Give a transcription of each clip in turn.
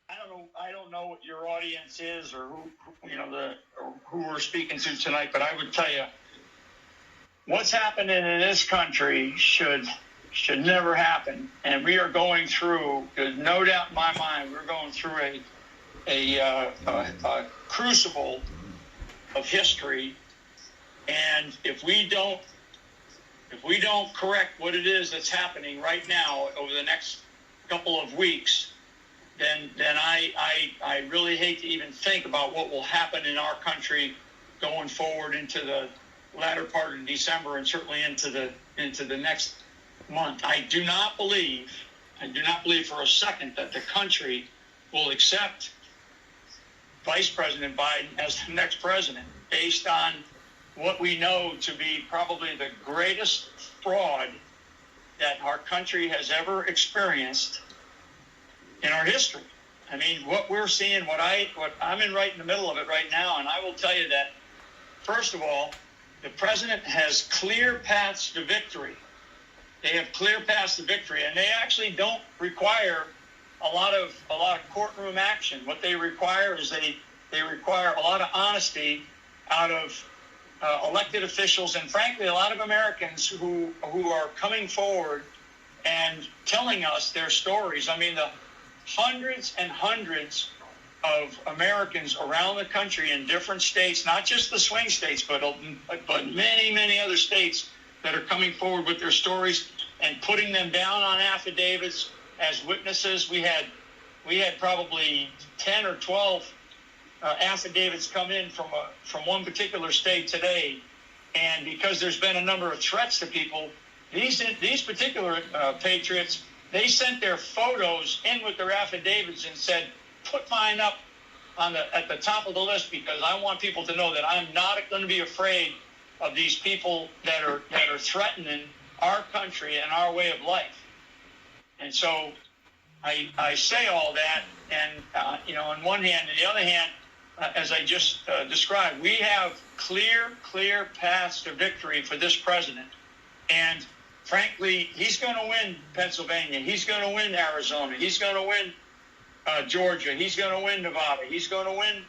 I don't know what your audience is or who we're speaking to tonight, but I would tell you what's happening in this country should never happen. And we are going through, there's no doubt in my mind, we're going through a crucible of history. And if we don't correct what it is that's happening right now over the next couple of weeks, then I really hate to even think about what will happen in our country going forward into the latter part of December and certainly into the next month. I do not believe for a second that the country will accept Vice President Biden as the next president based on what we know to be probably the greatest fraud that our country has ever experienced in our history. I mean, what we're seeing, what I'm in right in the middle of it right now, and I will tell you that, first of all, the president has clear paths to victory. They have clear paths to victory, and they actually don't require a lot of courtroom action. What they require is they require a lot of honesty out of elected officials, and frankly, a lot of Americans who are coming forward and telling us their stories. I mean, the hundreds and hundreds of Americans around the country in different states, not just the swing states, but many, many other states that are coming forward with their stories and putting them down on affidavits as witnesses. We had probably 10 or 12 affidavits come in from one particular state today, and because there's been a number of threats to people, these particular patriots, they sent their photos in with their affidavits and said, "Put mine up at the top of the list because I want people to know that I'm not going to be afraid of these people that are threatening our country and our way of life." And so I say all that, and on one hand, on the other hand, as I just described, we have clear paths to victory for this president. And frankly, he's going to win Pennsylvania. He's going to win Arizona. He's going to win Georgia. He's going to win Nevada. He's going to win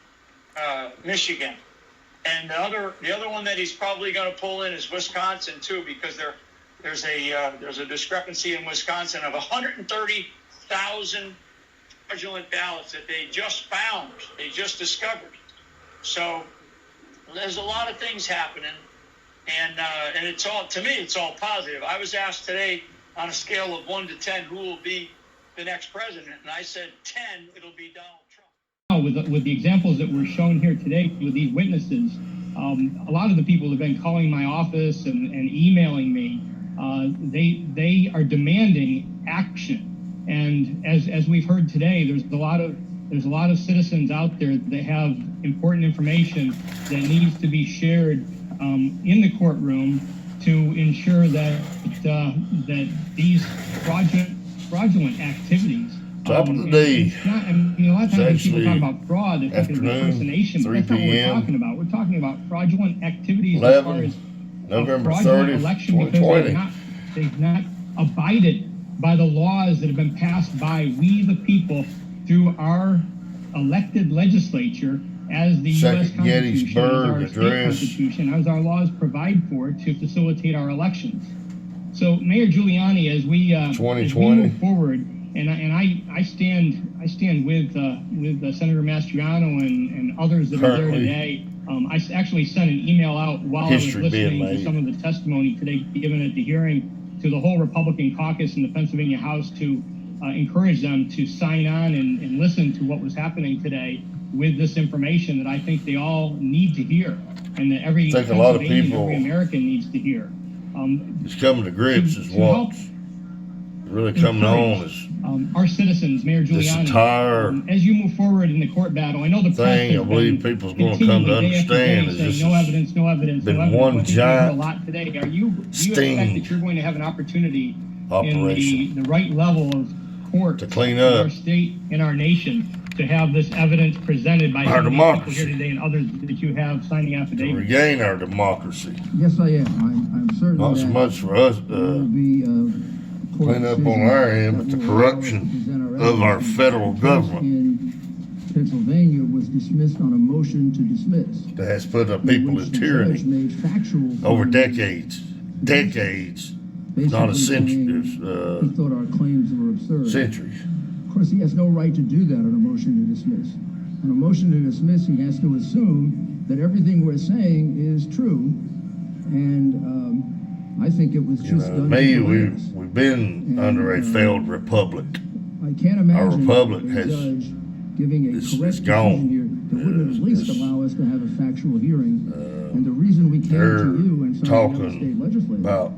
Michigan. And the other one that he's probably going to pull in is Wisconsin too, because there's a discrepancy in Wisconsin of 130,000 fraudulent ballots that they just found, they just discovered. So there's a lot of things happening, and it's all, to me, it's all positive. I was asked today on a scale of 1 to 10 who will be the next president, and I said 10, it'll be Donald Trump. With the examples that were shown here today with these witnesses, a lot of the people have been calling my office and emailing me. They are demanding action. And as we've heard today, there's a lot of citizens out there that have important information that needs to be shared in the courtroom to ensure that these fraudulent activities. Top of the day. A lot of times people talk about fraud, they think it's impersonation, but that's not what we're talking about. We're talking about fraudulent activities as far as November fraudulent 30th, election 2020. because they've not abided by the laws that have been passed by we the people through our elected legislature as the U.S. Constitution, as our state Constitution, as our laws provide for to facilitate our elections. So Mayor Giuliani, as we move forward, and I stand with Senator Mastriano and others that are there today. I actually sent an email out while I was listening to some of the testimony today given at the hearing to the whole Republican caucus in the Pennsylvania House to encourage them to sign on and listen to what was happening today with this information that I think they all need to hear, and that every Pennsylvanian, every American needs to hear. It's coming to grips is what's really coming on is our citizens, Mayor Giuliani, as you move forward in the court battle. I know the thing I believe people's going to come to understand is this no evidence. Been one giant a lot today. Do you expect that you're going to have an opportunity in the right level of court to clean in up our state, in our nation, to have this evidence presented by our democracy here today and others that you have signing affidavits? To regain our democracy. Yes, I am. I'm certain not so much for us there will be clean up on our end, but the corruption of our federal government in Pennsylvania was dismissed on a motion to dismiss. that has put our people in tyranny over decades, not a century, he thought our claims were absurd. centuries. Of course, he has no right to do that on a motion to dismiss. On a motion to dismiss, he has to assume that everything we're saying is true, and I think it was just done. Me, we've been under a failed republic. I can't imagine Our republic a has judge giving a correct gone. decision here that wouldn't at least allow us to have a factual hearing. And the reason we came to you and some of the other state legislators about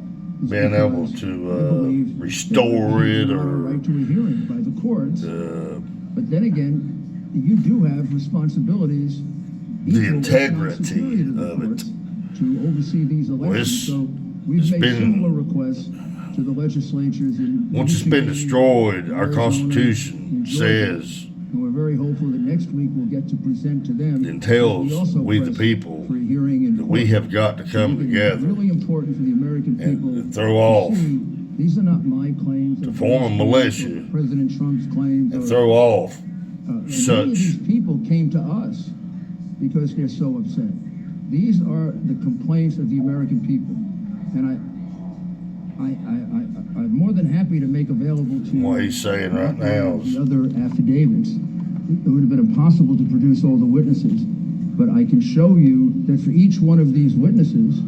is being able because we to believe restore that we it have a or right to a hearing by the courts. But then again, you do have responsibilities. the equal, if not integrity superior to the of it. courts to oversee these elections. So it's we've made been- similar requests to the legislatures in Once it's been Michigan, destroyed, our Arizona, Constitution and Georgia. says And we're very hopeful that next week we'll get to present to them. and tells We also we the press people for a hearing in that we court. have got to come It's together really important for the American people and throw to off, see these are not my claims. to form a militia President Trump's claims. and or- throw off and many of such. these people came to us because they're so upset. These are the complaints of the American people, and I'm more than happy to make available to you What he's saying right now is the other affidavits. It would have been impossible to produce all the witnesses, but I can show you that for each one of these witnesses,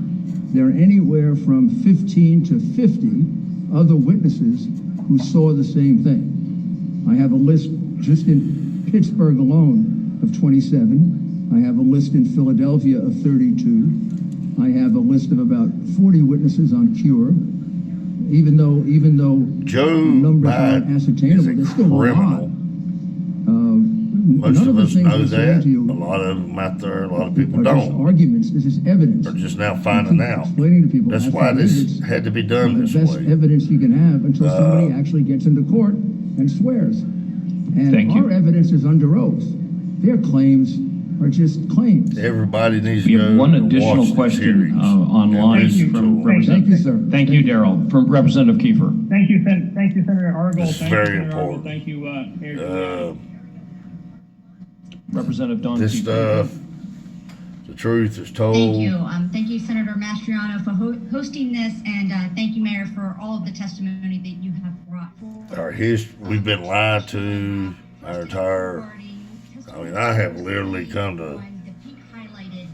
there are anywhere from 15 to 50 other witnesses who saw the same thing. I have a list just in Pittsburgh alone of 27. I have a list in Philadelphia of 32. I have a list of about 40 witnesses on cure. Even though Joe numbers aren't Biden ascertainable, is a there's still a lot. criminal. Most None of the us things know I'm saying that. to you A lot of them out there, a lot of people are just don't. arguments. This is evidence. Are just now finding out. Explaining to people That's why affidavits this had to be is done the this best way. evidence you can have until somebody actually gets into court and swears. And Thank you. our evidence is under oath. Their claims are just claims. Everybody needs We to have go one and additional watch these question hearings. online And listen to from them. Thank you, Representative. sir. Thank you, Daryl. From Representative Kiefer. Thank you, Senator Argyle. This is Thank you, very Senator Argyle. important. Thank you, Mayor Uh, Representative Don this Kiefer. stuff, the truth is told. Thank you. Thank you, Senator Mastriano, for hosting this, and thank you, Mayor, for all of the testimony that you have brought forward. Our history, we've been lied to our entire. I mean, I have literally come to The pink highlighted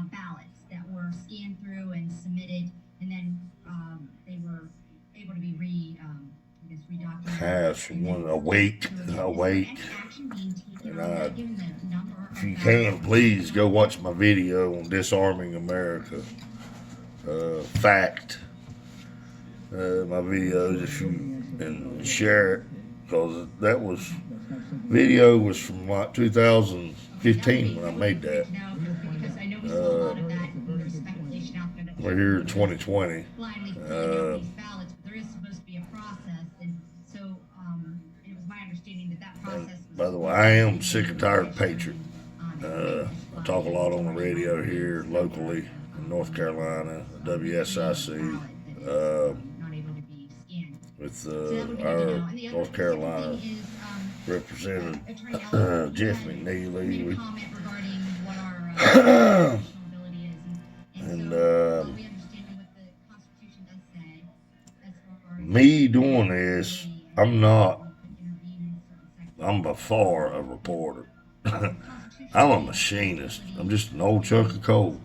ballots that were scanned through and submitted, and then they were able to be redocumented. have one awake. And if you can, please go watch my video on disarming America. Fact. My videos, if you and share it, because that was video was from like 2015 when I made that. No, because I know we saw a lot of that, and there's speculation out there that We're here in 2020. blindly filling out these ballots, but there is supposed to be a process, and so it was my understanding that process was. By the way, I am Sick-N-Tired-Patriot. I talk a lot on the radio here locally in North Carolina, WSIC, Not able to be scanned. with So that would be good to our know. And the other North Carolina thing is, Representative Attorney Ellis Jeff made McNeely. a comment regarding what our constitutional ability is, and so while we understand what the Constitution does say, as far as Me doing this, I'm by far a reporter. I'm a machinist. I'm just an old chunk of coal.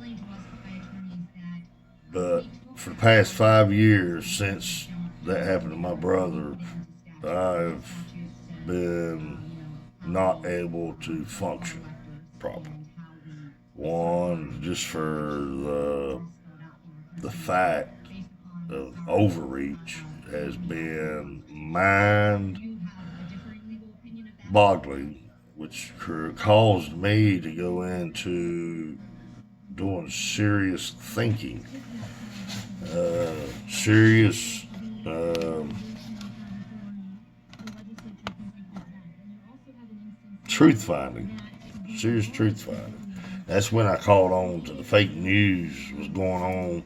But for the past 5 years since that happened to my brother, I've been not able to function properly. One, just for the fact of overreach has been mind-boggling, which caused me to go into doing serious thinking, serious truth finding, serious truth finding. That's when I caught on to the fake news was going on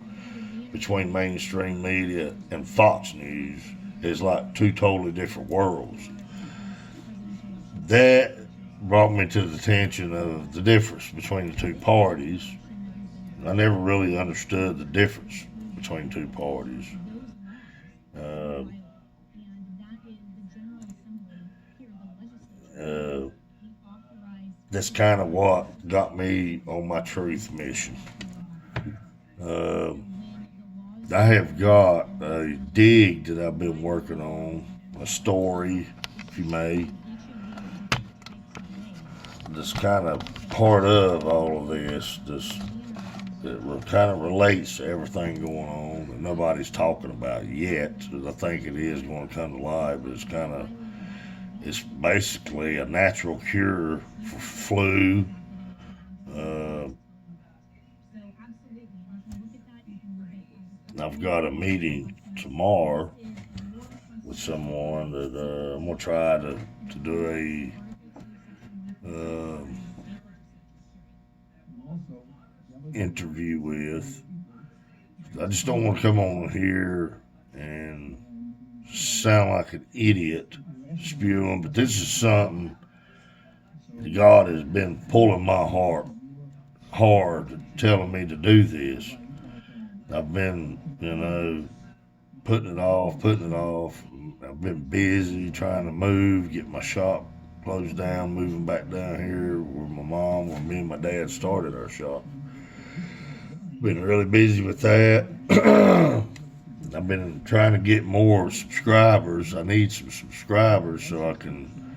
between mainstream media and Fox News, is like two totally different worlds. That brought me to the attention of the difference between the two parties. I never really understood the difference between two parties. That's kind of what got me on my truth mission. I have got a dig that I've been working on, a story, if you may, that's kind of part of all of this. It kind of relates to everything going on that nobody's talking about yet. I think it is going to come to light, but it's basically a natural cure for flu. I've got a meeting tomorrow with someone that I'm going to try to do a interview with. I just don't want to come on here and sound like an idiot spewing, but this is something God has been pulling my heart hard, telling me to do this. I've been, putting it off. I've been busy trying to move, get my shop closed down, moving back down here where me and my dad started our shop. Been really busy with that. I've been trying to get more subscribers. I need some subscribers so I can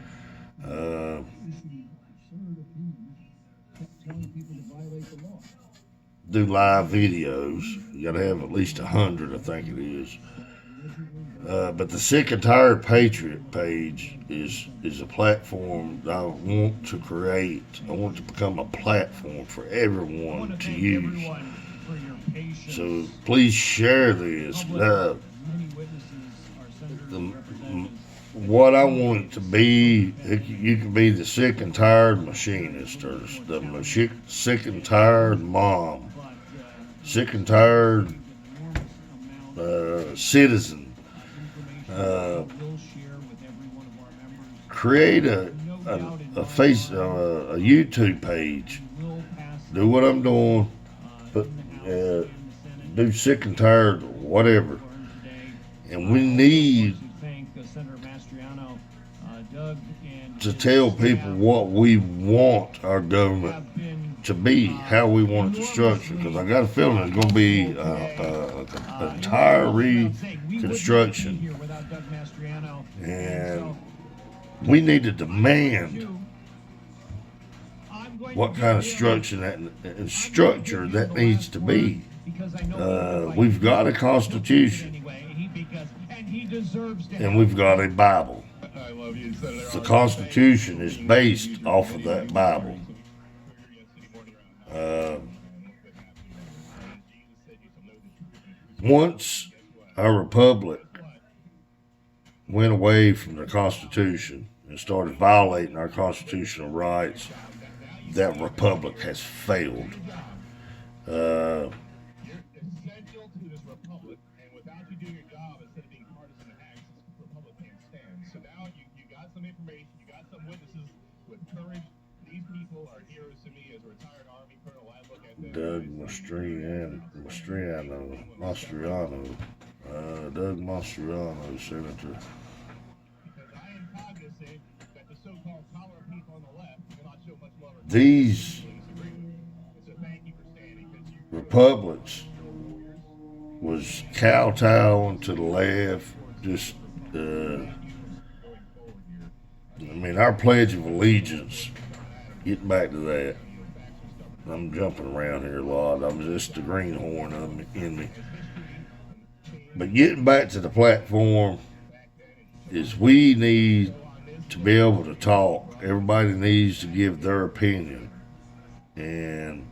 do live videos. You gotta have at least 100, I think it is. But the Sick-N-Tired-Patriot page is a platform that I want to create. I want to become a platform for everyone to use. So please share this. What I want it to be, you can be the sick and tired machinist, or the sick and tired mom, sick and tired citizen. Create a YouTube page. Do what I'm doing, but do sick and tired, whatever. And we need to tell people what we want our government to be, how we want it to structure. Because I got a feeling it's going to be an entire reconstruction, and we need to demand what kind of structure that needs to be. We've got a constitution, and we've got a Bible. The Constitution is based off of that Bible. Once our republic went away from the Constitution and started violating our constitutional rights, that republic has failed. Doug Mastriano, Senator. These republics was kowtowing to the left, just, our Pledge of Allegiance, getting back to that. I'm jumping around here a lot. I'm just the greenhorn in me. But getting back to the platform is we need to be able to talk. Everybody needs to give their opinion. And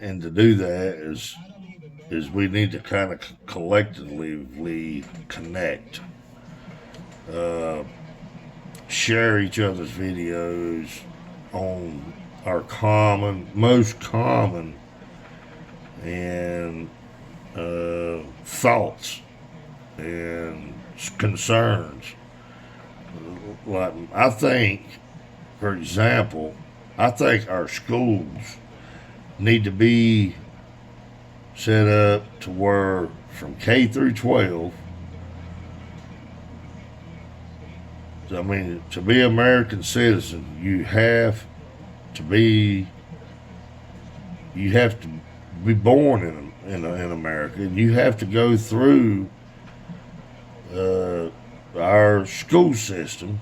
to do that is we need to kind of collectively connect. Share each other's videos on our most common and thoughts and concerns. Like, I think, for example, I think our schools need to be set up to where from K through 12, I mean, to be an American citizen, you have to be born in America, and you have to go through our school system,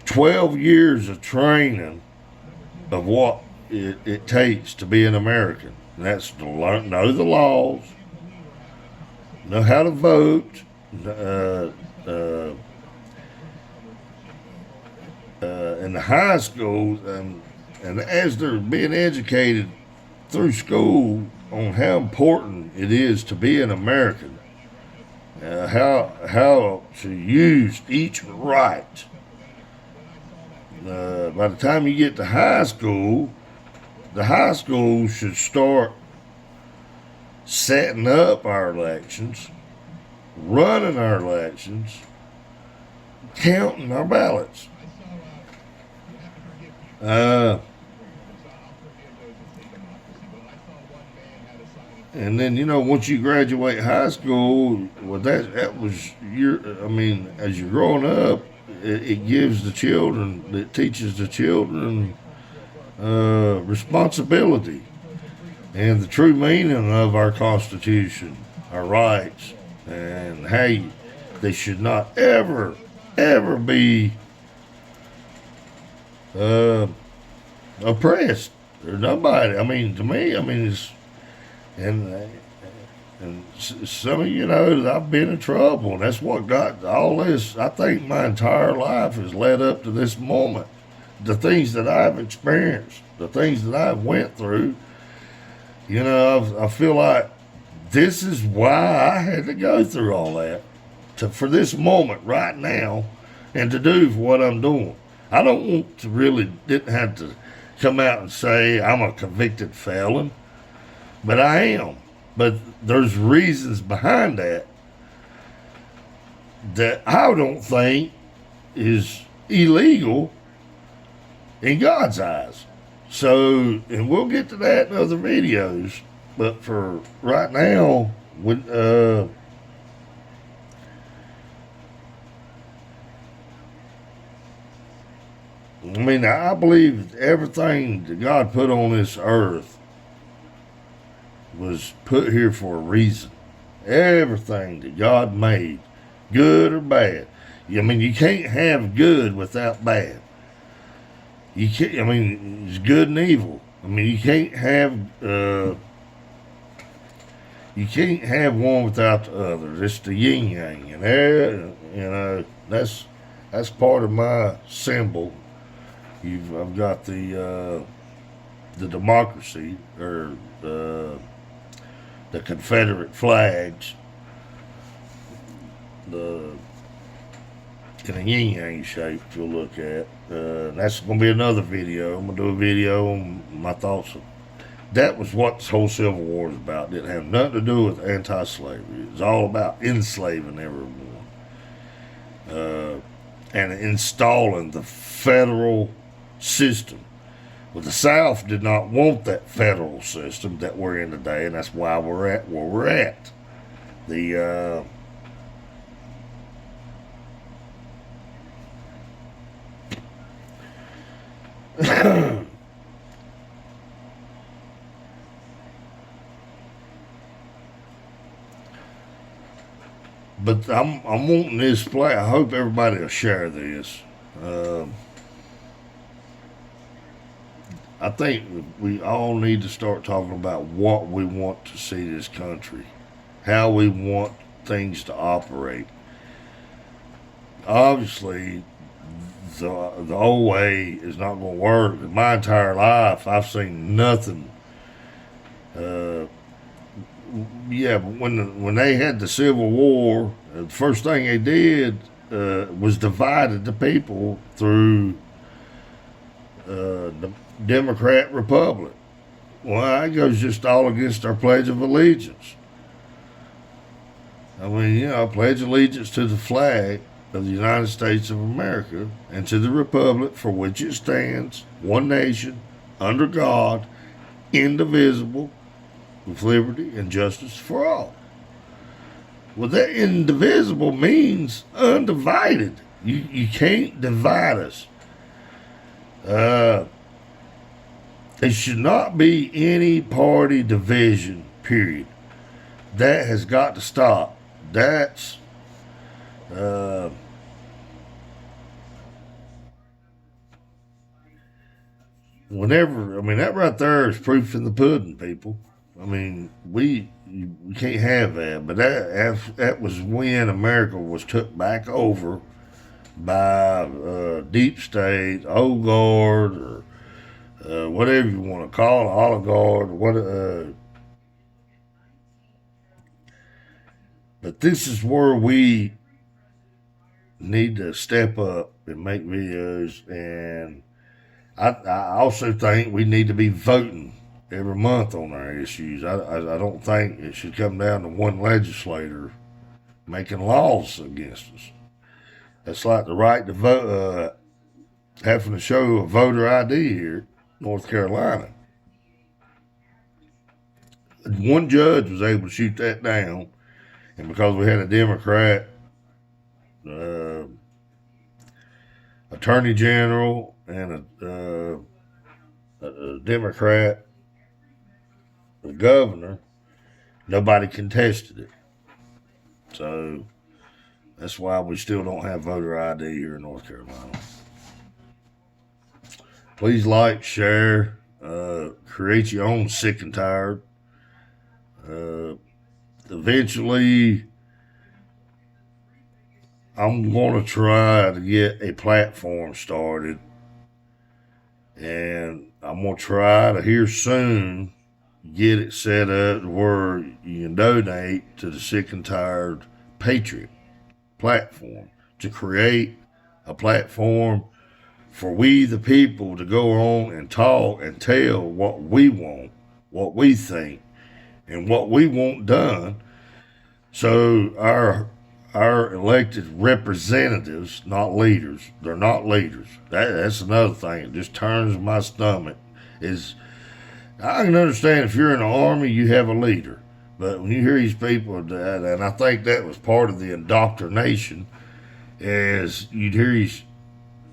12 years of training of what it takes to be an American. And that's to learn, know the laws, know how to vote, in the high school, and as they're being educated through school on how important it is to be an American, how to use each right. By the time you get to high school, the high school should start setting up our elections, running our elections, counting our ballots. And then, you know, once you graduate high school, well, that was as you're growing up, it gives the children, it teaches the children responsibility and the true meaning of our Constitution, our rights, and how they should not ever be oppressed or nobody. I mean, to me, it's, and some of you know that I've been in trouble, and that's what got all this. I think my entire life has led up to this moment. The things that I've experienced, the things that I've went through, you know, I feel like this is why I had to go through all that for this moment right now, and to do what I'm doing. I don't want to didn't have to come out and say I'm a convicted felon, but I am. But there's reasons behind that I don't think is illegal in God's eyes. So, and we'll get to that in other videos, but for right now, I believe everything that God put on this earth was put here for a reason. Everything that God made, good or bad. You can't have good without bad. You can't, it's good and evil. You can't have one without the other. It's the yin yang, and that's part of my symbol. I've got the democracy, or the Confederate flags, in a yin yang shape to look at. That's going to be another video. I'm going to do a video on my thoughts. That was what this whole Civil War is about. It didn't have nothing to do with anti-slavery. It was all about enslaving everyone, and installing the federal system. Well, the South did not want that federal system that we're in today, and that's why we're at where we're at. But I'm wanting this play. I hope everybody will share this. I think we all need to start talking about what we want to see this country, how we want things to operate. Obviously, the old way is not going to work. In my entire life, I've seen nothing. But when they had the Civil War, the first thing they did was divided the people through the Democrat Republic. Well, that goes just all against our Pledge of Allegiance. I mean, I pledge allegiance to the flag of the United States of America and to the republic for which it stands, one nation, under God, indivisible, with liberty and justice for all. Well, that indivisible means undivided. You can't divide us. There should not be any party division, period. That has got to stop. That's that right there is proof in the pudding, people. I mean, we can't have that. But that was when America was took back over by deep state, old guard, or whatever you want to call it, olive guard, but this is where we need to step up and make videos. And I also think we need to be voting every month on our issues. I don't think it should come down to one legislator making laws against us. That's like the right to vote, having to show a voter ID here in North Carolina. One judge was able to shoot that down, and because we had a Democrat attorney general and a Democrat governor, nobody contested it. So that's why we still don't have voter ID here in North Carolina. Please like, share, create your own Sick and Tired. Eventually, I'm going to try to get a platform started, and I'm going to try to here soon get it set up where you can donate to the Sick-N-Tired-Patriot platform, to create a platform for we the people to go on and talk and tell what we want, what we think, and what we want done. So our elected representatives, not leaders, they're not leaders. That's another thing. It just turns my stomach. I can understand if you're in the army, you have a leader. But when you hear these people, and I think that was part of the indoctrination, is you'd hear these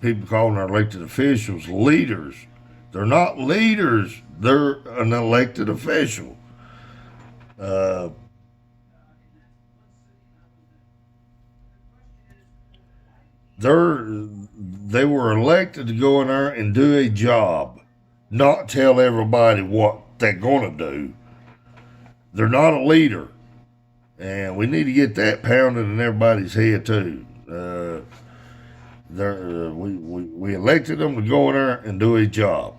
people calling our elected officials leaders. They're not leaders. They're an elected official. They were elected to go in there and do a job, not tell everybody what they're going to do. They're not a leader. And we need to get that pounded in everybody's head too. We elected them to go in there and do a job.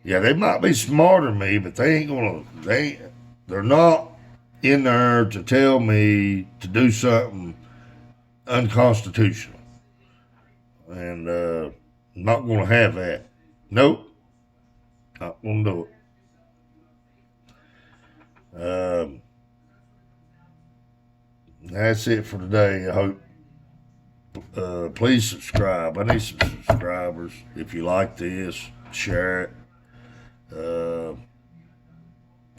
Yeah, they might be smarter than me, but they're not in there to tell me to do something unconstitutional. And I'm not going to have that. Nope. Not going to do it. That's it for today. I hope. Please subscribe. I need some subscribers. If you like this, share it.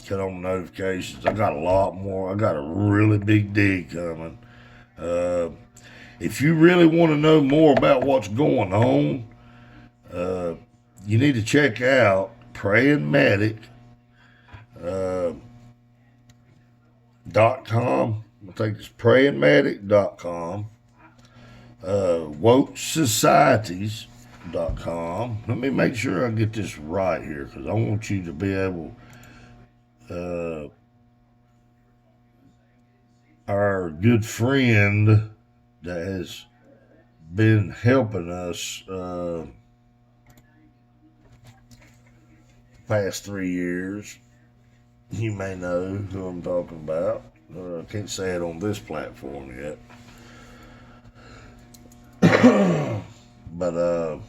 Cut on notifications. I got a lot more. I got a really big dig coming. If you really want to know more about what's going on, you need to check out prayingmedic.com. I think it's prayingmedic.com. wokesocieties.com. Let me make sure I get this right here, because I want you to be able, our good friend that has been helping us past 3 years, you may know who I'm talking about. I can't say it on this platform yet. But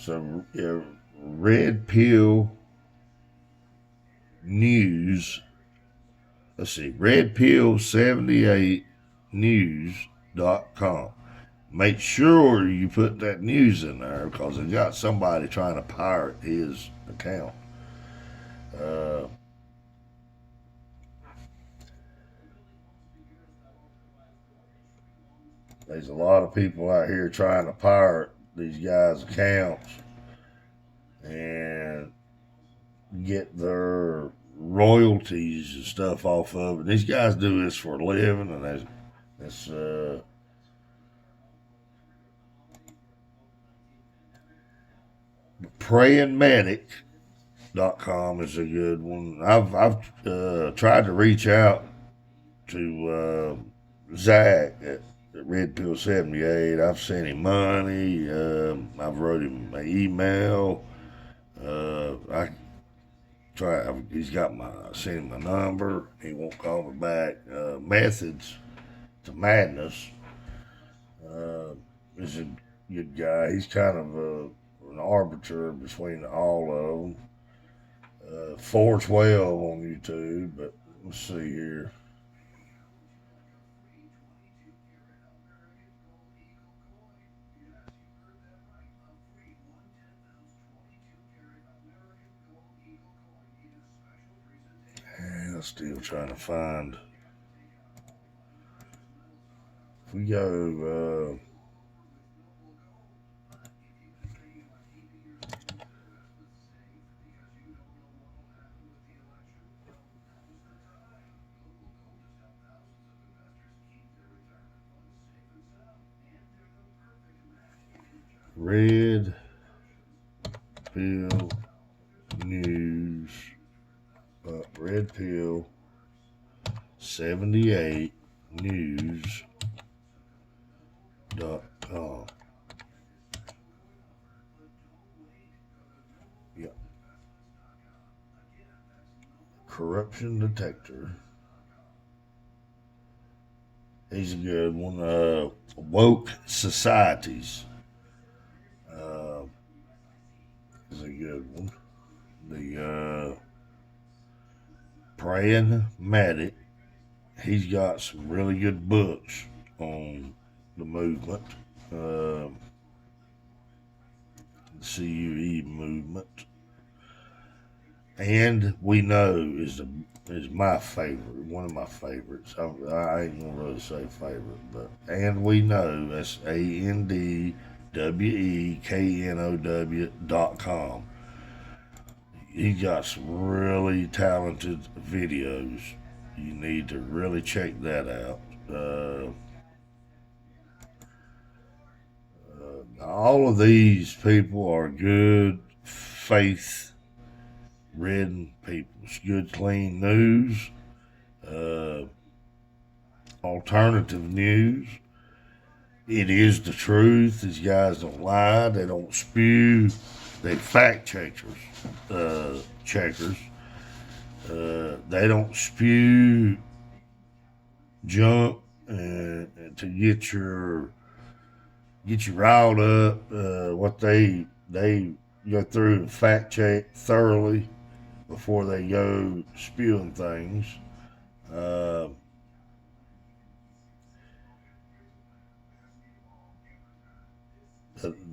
So Red Pill News. Let's see, redpill78news.com. Make sure you put that news in there because they got somebody trying to pirate his account. There's a lot of people out here trying to pirate these guys' accounts and get their royalties and stuff off of it. These guys do this for a living, and that's prayingmedic.com is a good one. I've tried to reach out to Zach at Red Pill 78. I've sent him money. I've wrote him an email. He's got I sent him my number. He won't call me back. Methods to Madness is a good guy. He's kind of an arbiter between all of them. 412 on YouTube, but let's see here. I'm still trying to find. If we go, Red Pill News. Red Pill 78 news.com. Yep. Corruption detector. He's a good one. Woke societies is a good one. The Praying Medic. He's got some really good books on the movement, the CUE movement. And We Know is my favorite, one of my favorites. I ain't gonna really say favorite, but And We Know, that's ANDWEKNOW.com. He got some really talented videos. You need to really check that out. All of these people are good, faith-ridden people. It's good, clean news, alternative news. It is the truth. These guys don't lie. They don't spew. They fact checkers. They don't spew junk to get you riled up. What they go through and fact check thoroughly before they go spewing things.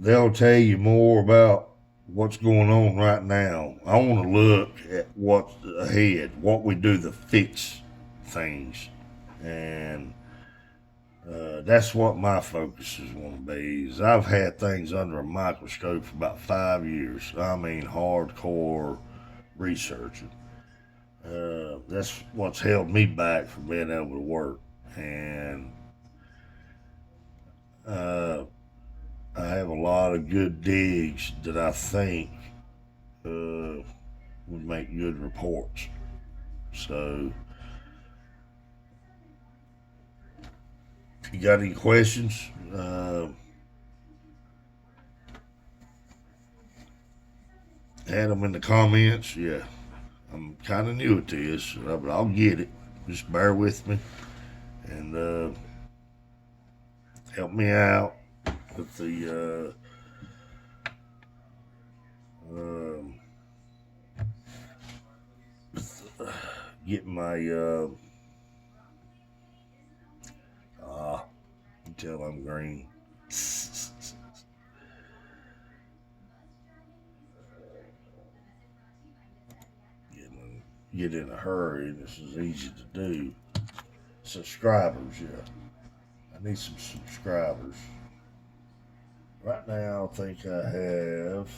They'll tell you more about what's going on right now. I want to look at what's ahead, what we do to fix things. And that's what my focus is going to be. Is I've had things under a microscope for about 5 years. I mean, hardcore researching. That's what's held me back from being able to work. And I have a lot of good digs that I think would make good reports. So, if you got any questions, add them in the comments. Yeah, I'm kind of new at this, but I'll get it. Just bear with me and help me out with the Get my until I'm green. Get in a hurry. This is easy to do. Subscribers, yeah. I need some subscribers. Right now, I think I have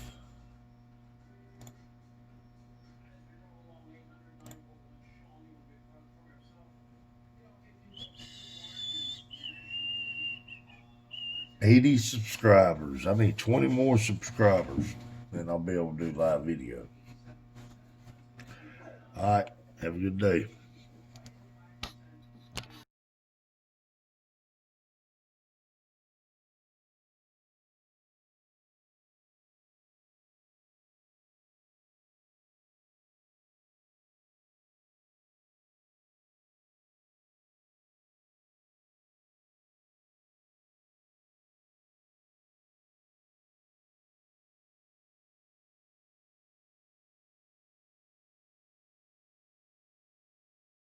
80 subscribers. I need 20 more subscribers, then I'll be able to do live video. All right. Have a good day.